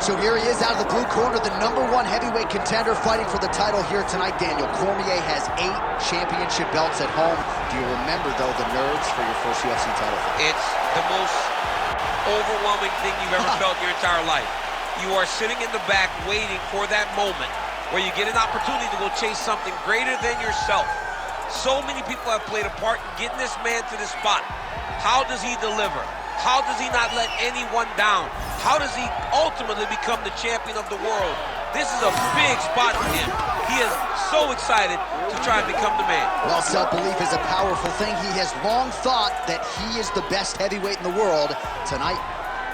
So here he is out of the blue corner, the #1 heavyweight contender fighting for the title here tonight, Daniel. Cormier has 8 championship belts at home. Do you remember, though, the nerves for your first UFC title fight? It's the most overwhelming thing you've ever felt in your entire life. You are sitting in the back waiting for that moment where you get an opportunity to go chase something greater than yourself. So many people have played a part in getting this man to this spot. How does he deliver? How does he not let anyone down? How does he ultimately become the champion of the world? This is a big spot for him. He is so excited to try and become the man. Well, self-belief is a powerful thing. He has long thought that he is the best heavyweight in the world. Tonight,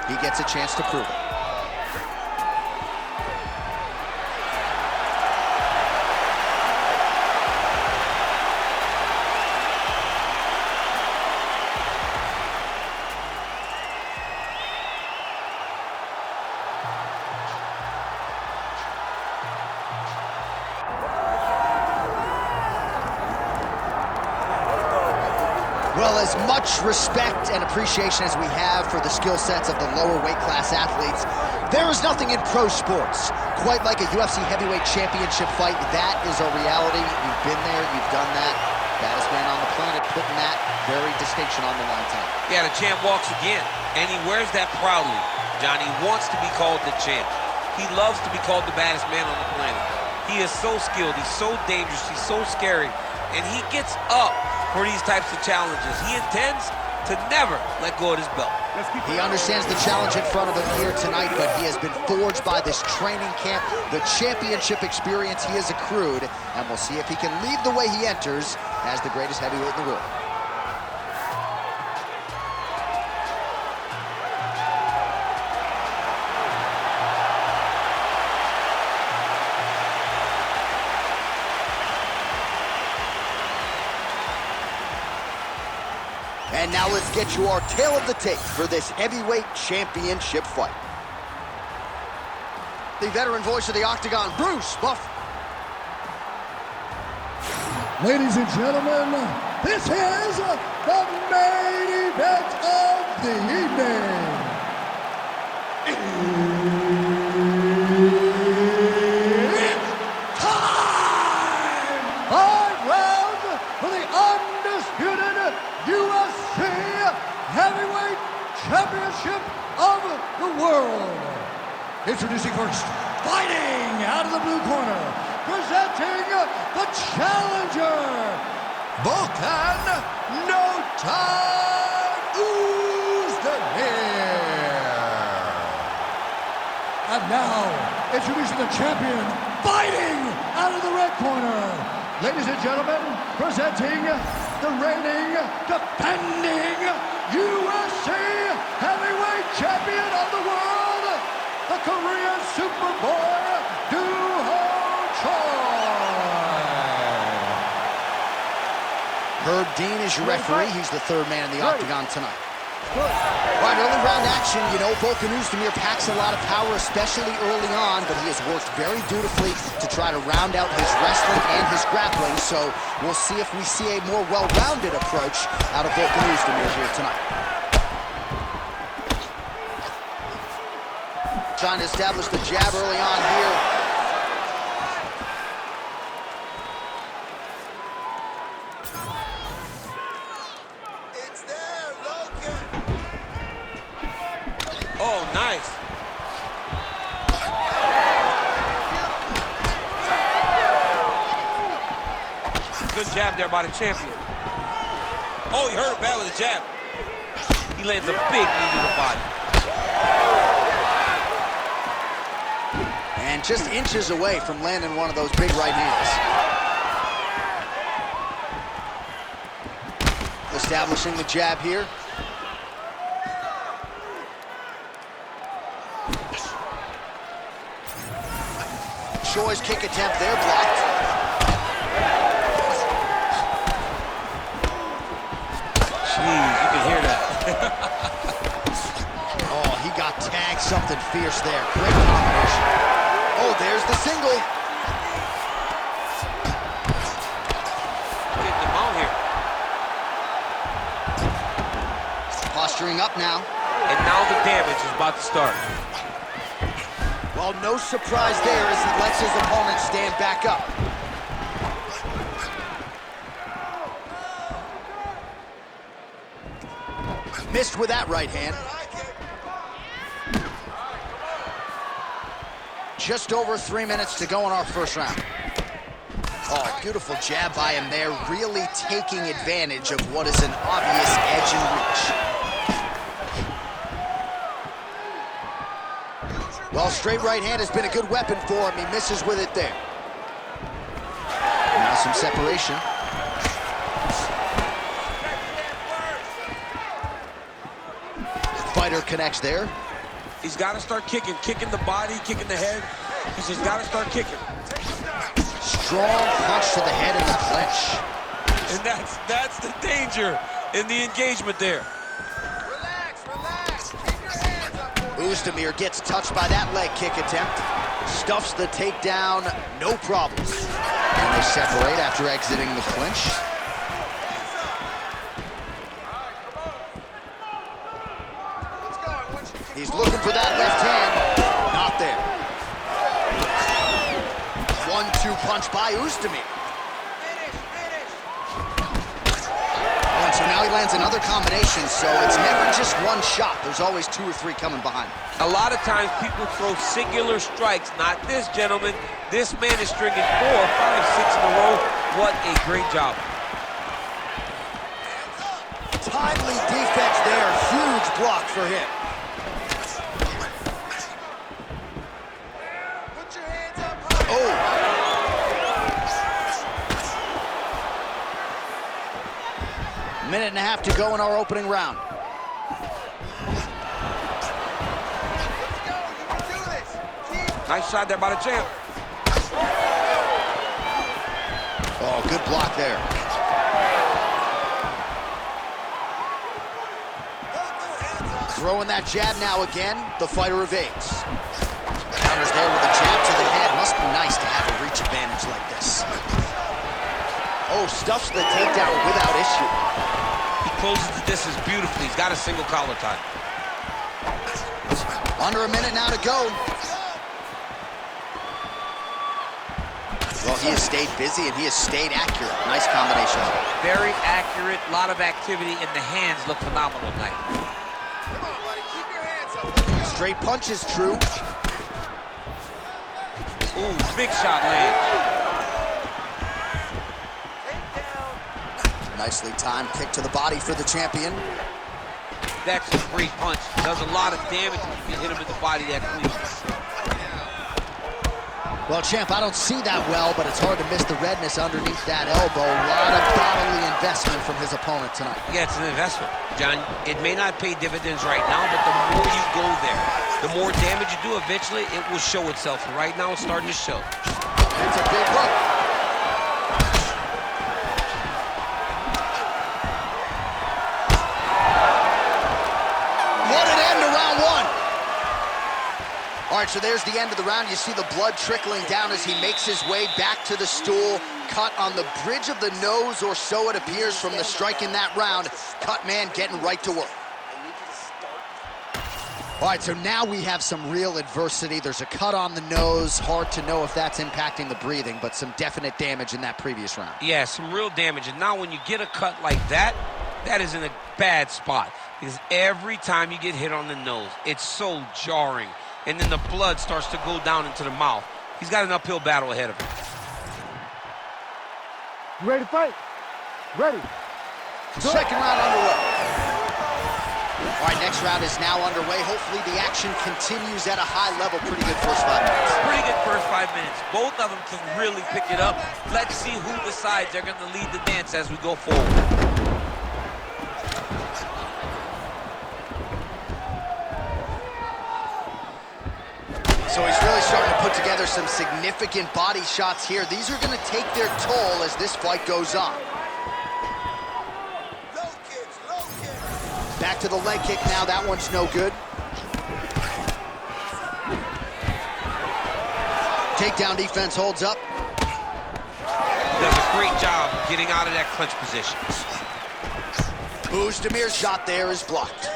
he gets a chance to prove it. Well, as much respect and appreciation as we have for the skill sets of the lower weight class athletes, there is nothing in pro sports quite like a UFC heavyweight championship fight. That is a reality. You've been there, you've done that. Baddest man on the planet, putting that very distinction on the line tonight. Yeah, the champ walks again, and he wears that proudly. Johnny wants to be called the champ. He loves to be called the baddest man on the planet. He is so skilled, he's so dangerous, he's so scary, and he gets up for these types of challenges. He intends to never let go of his belt. He understands the challenge in front of him here tonight, but he has been forged by this training camp, the championship experience he has accrued, and we'll see if he can lead the way he enters as the greatest heavyweight in the world. And now let's get you our tale of the tape for this heavyweight championship fight. The veteran voice of the Octagon, Bruce Buffer. Ladies and gentlemen, this is the main event of the evening. It's time! 5 rounds for the undisputed UFC Heavyweight Championship of the world. Introducing first, fighting out of the blue corner, presenting the challenger, Volkan No Time Uzdemir. And now, introducing the champion, fighting out of the red corner. Ladies and gentlemen, presenting the reigning, defending UFC Heavyweight Champion of the world, the Korean Superboy, Herb Dean is your referee. He's the third man in the octagon tonight. All right, early round action. You know, Volkan Uzdemir packs a lot of power, especially early on, but he has worked very dutifully to try to round out his wrestling and his grappling, so we'll see if we see a more well-rounded approach out of Volkan Uzdemir here tonight. Trying to establish the jab early on here. Oh, nice. Good jab there by the champion. Oh, he hurt him bad with the jab. He lands a big knee to the body. And just inches away from landing one of those big right hands. Establishing the jab here. Choi's kick attempt there, blocked. Jeez, you can hear that. Oh, he got tagged something fierce there. Great combination. Oh, there's the single. Getting him out here. Posturing up now. And now the damage is about to start. Well, no surprise there as he lets his opponent stand back up. Missed with that right hand. Just over 3 minutes to go in our first round. Oh, beautiful jab by him there, really taking advantage of what is an obvious edge and reach. Well, straight right hand has been a good weapon for him. He misses with it there. Now some separation. Fighter connects there. He's got to start kicking the body, kicking the head. He's just got to start kicking. Strong punch to the head in the clinch. And that's the danger in the engagement there. Relax. Keep your hands up, boy. Oezdemir gets touched by that leg kick attempt. Stuffs the takedown, no problem. And they separate after exiting the clinch. He's looking for that left hand. Not there. 1-2 punch by Oezdemir. Oh, and so now he lands another combination, so it's never just one shot. There's always 2 or 3 coming behind. A lot of times people throw singular strikes. Not this gentleman. This man is stringing 4, 5, 6 in a row. What a great job. Timely defense there. Huge block for him. Minute and a half to go in our opening round. Nice shot there by the champ. Oh, good block there. Throwing that jab now again. The fighter evades. Counters there with a jab to the head. Must be nice to have a reach advantage like this. Oh, stuffs the takedown without issue. Closes the distance beautifully. He's got a single collar tie. Under a minute now to go. Well, he has stayed busy and he has stayed accurate. Nice combination. Very accurate. A lot of activity, and the hands look phenomenal tonight. Come on, buddy. Keep your hands up. Straight punch is true. Ooh, big shot lands. Nicely timed kick to the body for the champion. That's a great punch. Does a lot of damage when you can hit him in the body that clean. Well, champ, I don't see that well, but it's hard to miss the redness underneath that elbow. A lot of bodily investment from his opponent tonight. Yeah, it's an investment, John. It may not pay dividends right now, but the more you go there, the more damage you do, eventually it will show itself. And right now it's starting to show. It's a big hook. All right, so there's the end of the round. You see the blood trickling down as he makes his way back to the stool. Cut on the bridge of the nose, or so it appears from the strike in that round. Cut man getting right to work. All right, so now we have some real adversity. There's a cut on the nose. Hard to know if that's impacting the breathing, but some definite damage in that previous round. Yeah, some real damage. And now when you get a cut like that, that is in a bad spot. Because every time you get hit on the nose, it's so jarring. And then the blood starts to go down into the mouth. He's got an uphill battle ahead of him. You ready to fight? Ready. Second round underway. All right, next round is now underway. Hopefully the action continues at a high level. Pretty good first 5 minutes. Pretty good first 5 minutes. Both of them can really pick it up. Let's see who decides they're going to lead the dance as we go forward. So he's really starting to put together some significant body shots here. These are going to take their toll as this fight goes on. Low kicks. Back to the leg kick now. That one's no good. Takedown defense holds up. Does a great job getting out of that clinch position. Oezdemir's shot there is blocked.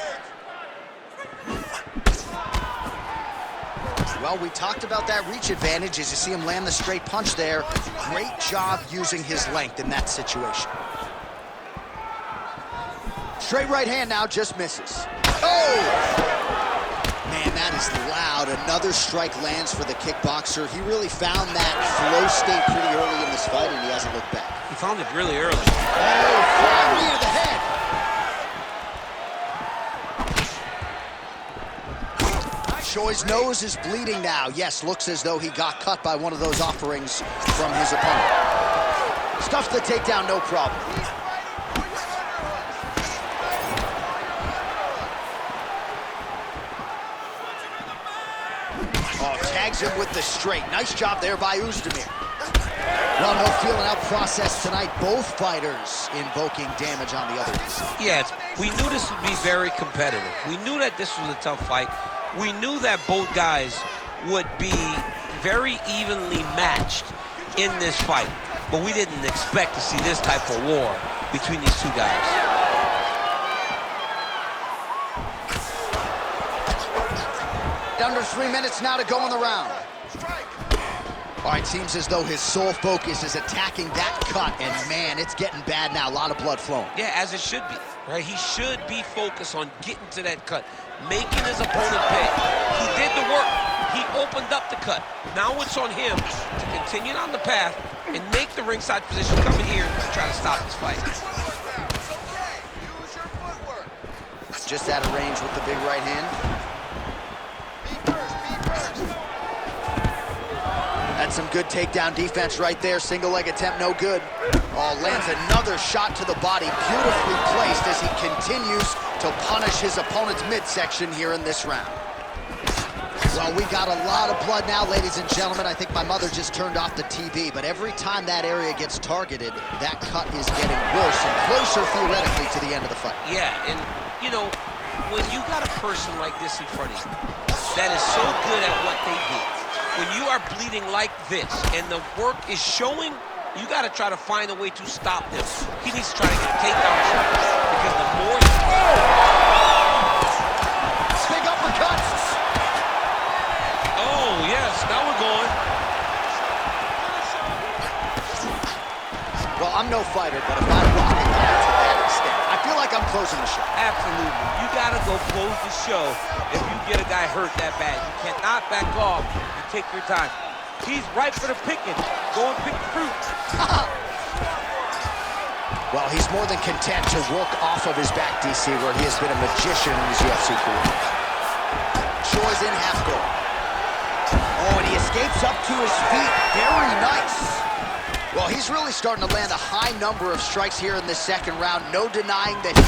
Well, we talked about that reach advantage as you see him land the straight punch there. Great job using his length in that situation. Straight right hand now, just misses. Oh! Man, that is loud. Another strike lands for the kickboxer. He really found that flow state pretty early in this fight, and he hasn't looked back. He found it really early. Oh, flying knee to the head. Choi's nose is bleeding now. Yes, looks as though he got cut by one of those offerings from his opponent. Stuffs the takedown, no problem. Oh, tags him with the straight. Nice job there by Oezdemir. Well, no feeling out process tonight. Both fighters invoking damage on the other. Yes, we knew this would be very competitive. We knew that this was a tough fight. We knew that both guys would be very evenly matched in this fight. But we didn't expect to see this type of war between these two guys. Under 3 minutes now to go in the round. All right, seems as though his sole focus is attacking that cut, and man, it's getting bad now. A lot of blood flowing. Yeah, as it should be, right? He should be focused on getting to that cut, making his opponent pay. He did the work. He opened up the cut. Now it's on him to continue on the path and make the ringside position come in here to try to stop this fight. Just out of range with the big right hand. That's some good takedown defense right there. Single leg attempt, no good. Oh, lands another shot to the body, beautifully placed as he continues to punish his opponent's midsection here in this round. Well, we got a lot of blood now, ladies and gentlemen. I think my mother just turned off the TV, but every time that area gets targeted, that cut is getting worse and closer theoretically to the end of the fight. Yeah, and you know, when you got a person like this in front of you that is so good at what they do, when you are bleeding like this and the work is showing, you got to try to find a way to stop him. He needs to try to get a takedown shot because the more you... Big uppercuts! Oh, yes, now we're going. Well, I'm no fighter, but if I rock a guy to that extent, I feel like I'm closing the show. Absolutely. You got to go close the show if you get a guy hurt that bad. You cannot back off. Take your time. He's ripe for the picking. Go and pick the fruit. Well, he's more than content to work off of his back, DC, where he has been a magician in his UFC career. Choi's in half guard. Oh, and he escapes up to his feet. Very nice. Well, he's really starting to land a high number of strikes here in this second round. No denying that he...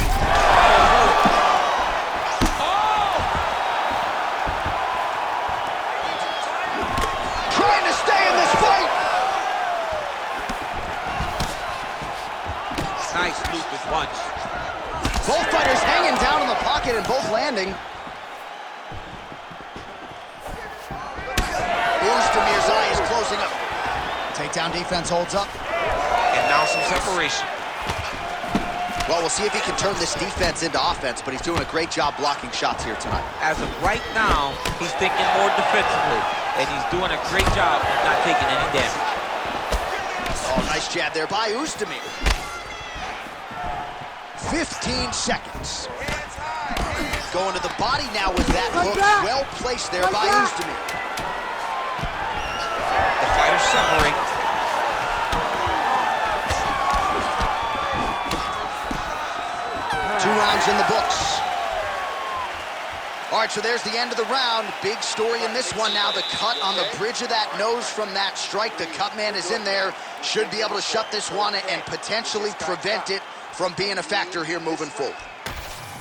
Nice Lucas punch. Both fighters hanging down in the pocket and both landing. Oezdemir's eye is closing up. Takedown defense holds up. And now some separation. Well, we'll see if he can turn this defense into offense, but he's doing a great job blocking shots here tonight. As of right now, he's thinking more defensively, and he's doing a great job of not taking any damage. Oh, nice jab there by Oezdemir. 15 seconds. Going to the body now with that hook. Well placed there by Oezdemir. The fighters separate. Two rounds in the books. All right, so there's the end of the round. Big story in this one now. The cut on the bridge of that nose from that strike. The cut man is in there. Should be able to shut this one and potentially prevent it from being a factor here moving forward.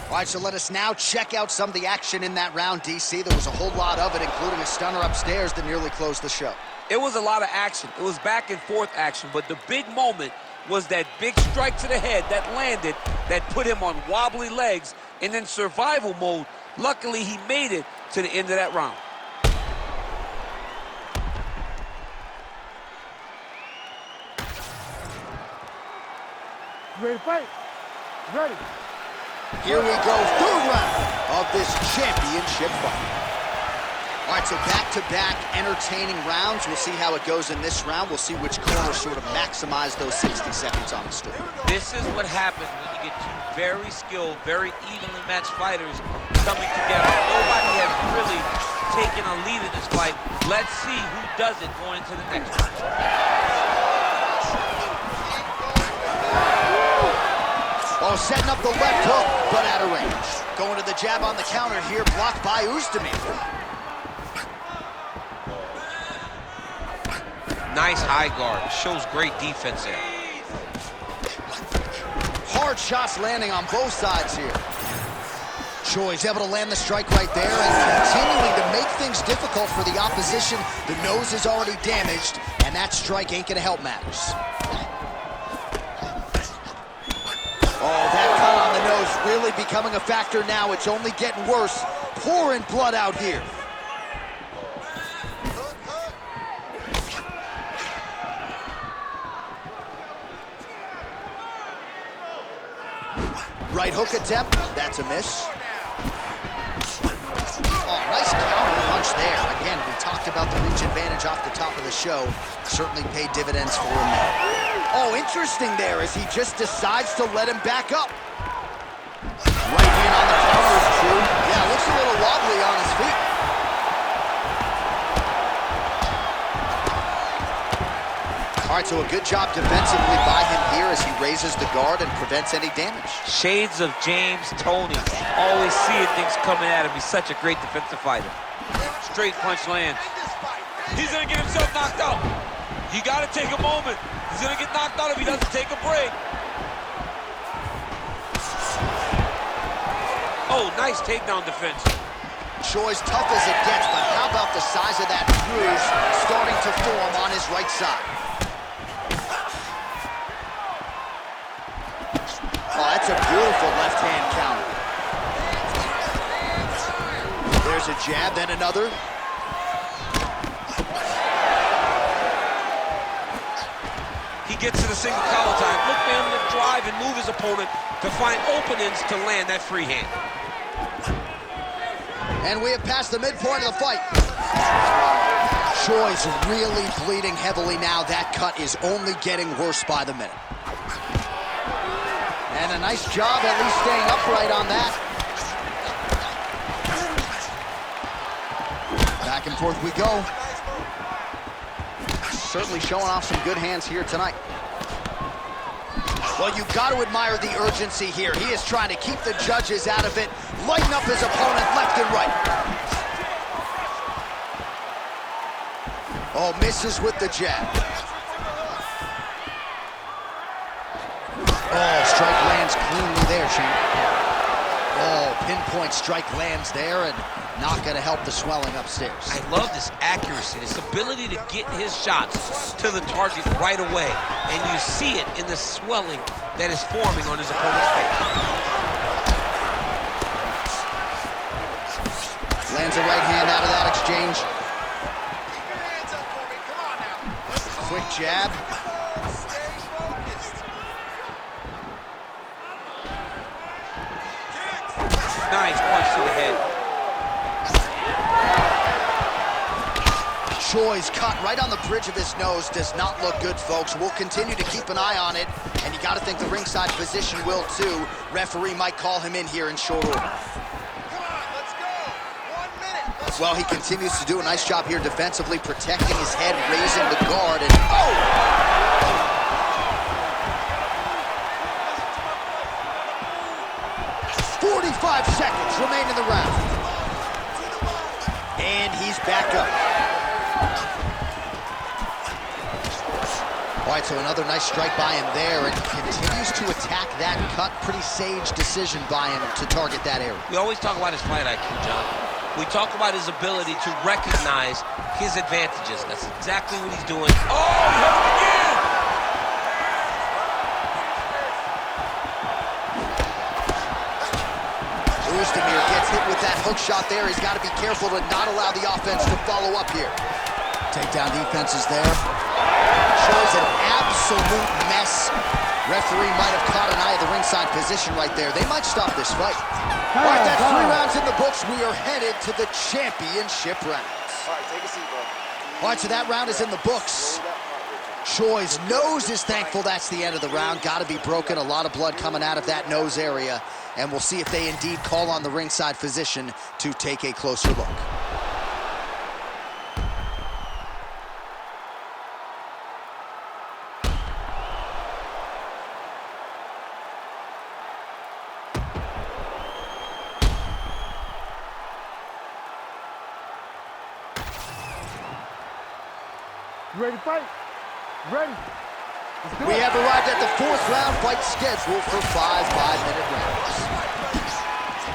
All right, so let us now check out some of the action in that round, DC. There was a whole lot of it, including a stunner upstairs that nearly closed the show. It was a lot of action. It was back and forth action, but the big moment was that big strike to the head that landed, that put him on wobbly legs, and in survival mode, luckily he made it to the end of that round. Ready to fight? Ready. Here we go, third round of this championship fight. All right, so back-to-back entertaining rounds. We'll see how it goes in this round. We'll see which corner sort of maximize those 60 seconds on the stool. This is what happens when you get two very skilled, very evenly matched fighters coming together. Nobody has really taken a lead in this fight. Let's see who does it going into the next one. Oh, setting up the left hook, but out of range. Going to the jab on the counter here, blocked by Oezdemir. Nice high guard. Shows great defense there. Hard shots landing on both sides here. Choi's able to land the strike right there and continuing to make things difficult for the opposition. The nose is already damaged, and that strike ain't gonna help matters. Oh, that cut on the nose really becoming a factor now. It's only getting worse. Pouring blood out here. Right hook attempt, that's a miss. Oh, nice counter punch there. Again, we talked about the reach advantage off the top of the show. Certainly paid dividends for him there. Oh, interesting there as he just decides to let him back up. Right hand on the counter is true. Yeah, looks a little wobbly on his feet. All right, so a good job defensively by him here as he raises the guard and prevents any damage. Shades of James Toney. Always seeing things coming at him. He's such a great defensive fighter. Straight punch lands. He's gonna get himself knocked out. You gotta take a moment. He's gonna get knocked out if he doesn't take a break. Oh, nice takedown defense. Choi's tough as it gets, but how about the size of that bruise starting to form on his right side? Oh, that's a beautiful left-hand counter. There's a jab, then another. He gets to the single collar time. Look for him to drive and move his opponent to find openings to land that free hand. And we have passed the midpoint of the fight. Choi's really bleeding heavily now. That cut is only getting worse by the minute. And a nice job at least staying upright on that. Back and forth we go. Certainly showing off some good hands here tonight. Well, you've got to admire the urgency here. He is trying to keep the judges out of it, lighten up his opponent left and right. Oh, misses with the jab. Oh, strike lands cleanly there, champ. Oh, pinpoint strike lands there and not going to help the swelling upstairs. I love this accuracy, this ability to get his shots to the target right away. And you see it in the swelling that is forming on his opponent's face. Lands a right hand out of that exchange. Quick jab. Nice punch to the head. Choi's cut right on the bridge of his nose does not look good, folks. We'll continue to keep an eye on it, and you got to think the ringside physician will too. Referee might call him in here in short order. Come on, let's go. 1 minute. Well, he continues to do a nice job here defensively, protecting his head, raising the guard, and oh! 45 seconds remain in the round. And he's back up. All right, so another nice strike by him there, and continues to attack that cut. Pretty sage decision by him to target that area. We always talk about his fight IQ, John. We talk about his ability to recognize his advantages. That's exactly what he's doing. Oh, he hit him again! Oezdemir gets hit with that hook shot there. He's got to be careful to not allow the offense to follow up here. Takedown defense is there. Shows an absolute mess Referee might have caught an eye of the ringside position right there. They might stop this fight. All right, that's 3 rounds in the books. We are headed to the championship rounds. All right, take a seat, bro. All right, so that round is in the books. Choi's nose is thankful that's the end of the round. Got to be broken. A lot of blood coming out of that nose area. And we'll see if they indeed call on the ringside physician to take a closer look. You ready to fight? Ready? We have arrived at the 4th round fight scheduled for 5 5-minute rounds.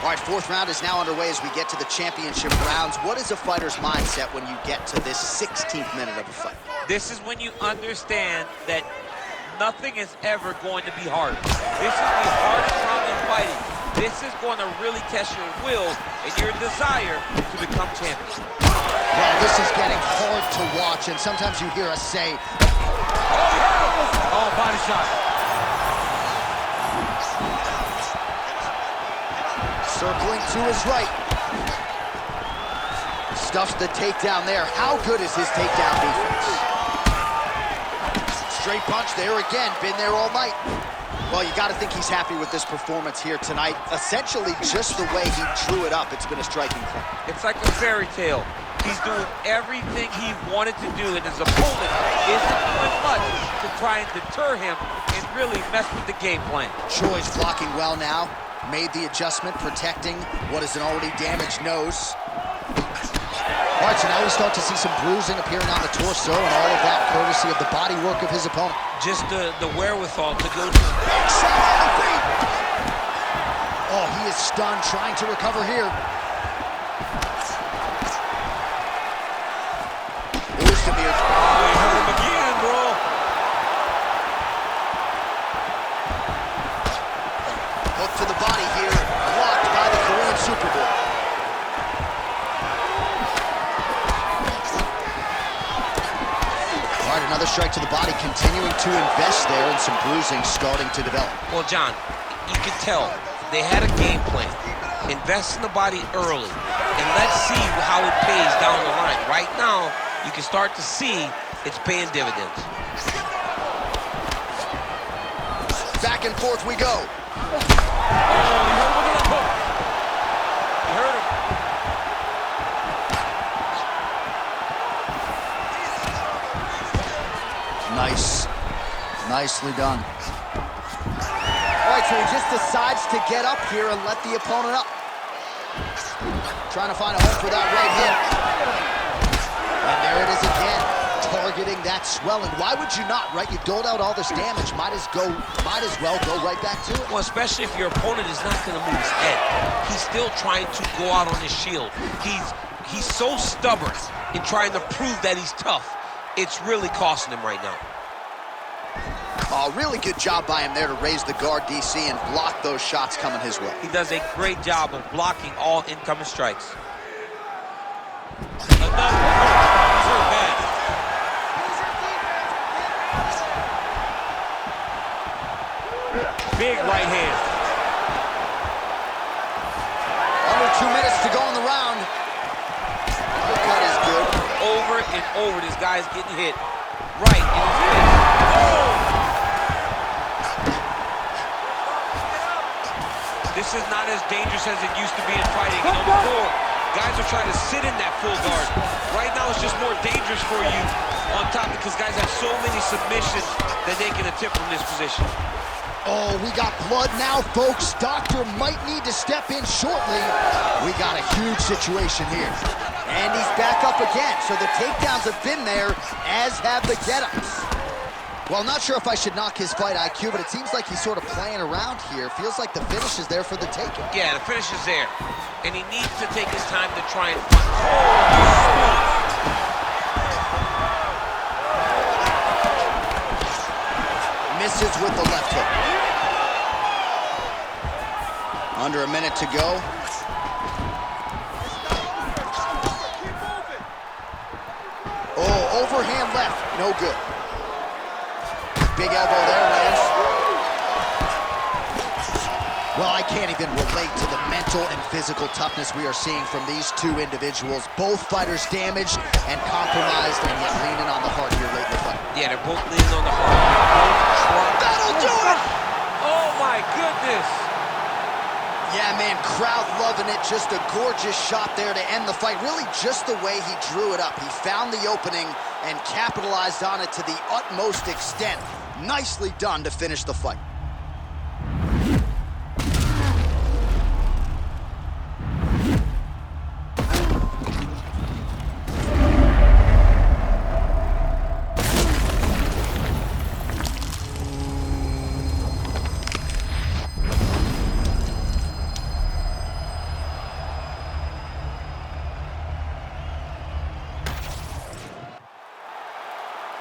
All right, 4th round is now underway as we get to the championship rounds. What is a fighter's mindset when you get to this 16th minute of a fight? This is when you understand that nothing is ever going to be hard. This is the hardest round in fighting. This is going to really test your will and your desire to become champion. Well, this is getting hard to watch, and sometimes you hear us say, Oh, body shot. circling to his right. Stuffs the takedown there. How good is his takedown defense? Straight punch there again. Been there all night. Well, you got to think he's happy with this performance here tonight. Essentially, just the way he drew it up, it's been a striking claim. It's like a fairy tale. He's doing everything he wanted to do, and his opponent isn't doing much to try and deter him and really mess with the game plan. Choi's blocking well now. Made the adjustment, protecting what is an already damaged nose. All right, so now we start to see some bruising appearing on the torso, and all of that courtesy of the body work of his opponent. Just the wherewithal to go to... Big shot on the feet! Oh, he is stunned, trying to recover here. Oh, he hurt him again, bro. Hook to the body here, blocked by the Korean Superboy. All right, another strike to the body, continuing to invest there, and some bruising starting to develop. Well, John, you can tell they had a game plan. Invest in the body early, and let's see how it pays down the line. Right now, you can start to see it's paying dividends. Back and forth we go. He hurt him. Nice. Nicely done. All right, so he just decides to get up here and let the opponent up. Trying to find a home for that right hit. And there it is again, targeting that swelling. Why would you not, right? You doled out all this damage, might as well go right back to it. Well, especially if your opponent is not going to move his head. He's still trying to go out on his shield. He's so stubborn in trying to prove that he's tough. It's really costing him right now. Oh, really good job by him there to raise the guard, DC, and block those shots coming his way. He does a great job of blocking all incoming strikes. Big right hand. Under 2 minutes to go in the round. Uppercut is good. Over and over, this guy's getting hit. Right in his face. Oh! This is not as dangerous as it used to be in fighting. You know, before, guys are trying to sit in that full guard. Right now, it's just more dangerous for you on top because guys have so many submissions that they can attempt from this position. Oh, we got blood now, folks. Doctor might need to step in shortly. We got a huge situation here. And he's back up again, so the takedowns have been there, as have the get-ups. Well, not sure if I should knock his fight IQ, but it seems like he's sort of playing around here. Feels like the finish is there for the taking. Yeah, the finish is there. And he needs to take his time to try and find... Oh, misses with the left hook. Under a minute to go. Oh, overhand left, no good. Big elbow there, lands. Well, I can't even relate to the mental and physical toughness we are seeing from these two individuals. Both fighters damaged and compromised, and yet leaning on the heart here late in the fight. Yeah, they're both leaning on the heart. Both trying. That'll do it! Oh, my goodness. Yeah, man, crowd loving it. Just a gorgeous shot there to end the fight. Really just the way he drew it up. He found the opening and capitalized on it to the utmost extent. Nicely done to finish the fight.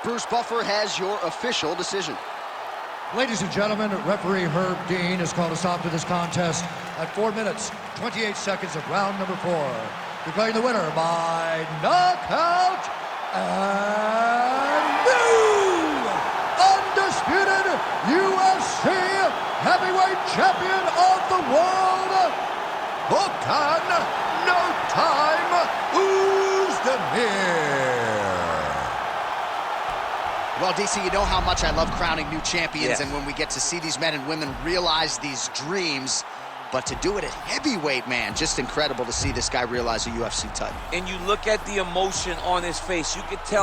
Bruce Buffer has your official decision. Ladies and gentlemen, referee Herb Dean has called a stop to this contest at 4 minutes, 28 seconds of round number 4. Declaring the winner by knockout and new undisputed UFC heavyweight champion of the world, Volkan No Time Oezdemir. Well, DC, you know how much I love crowning new champions, Yes. and when we get to see these men and women realize these dreams, but to do it at heavyweight, man, just incredible to see this guy realize a UFC title. And you look at the emotion on his face. You could tell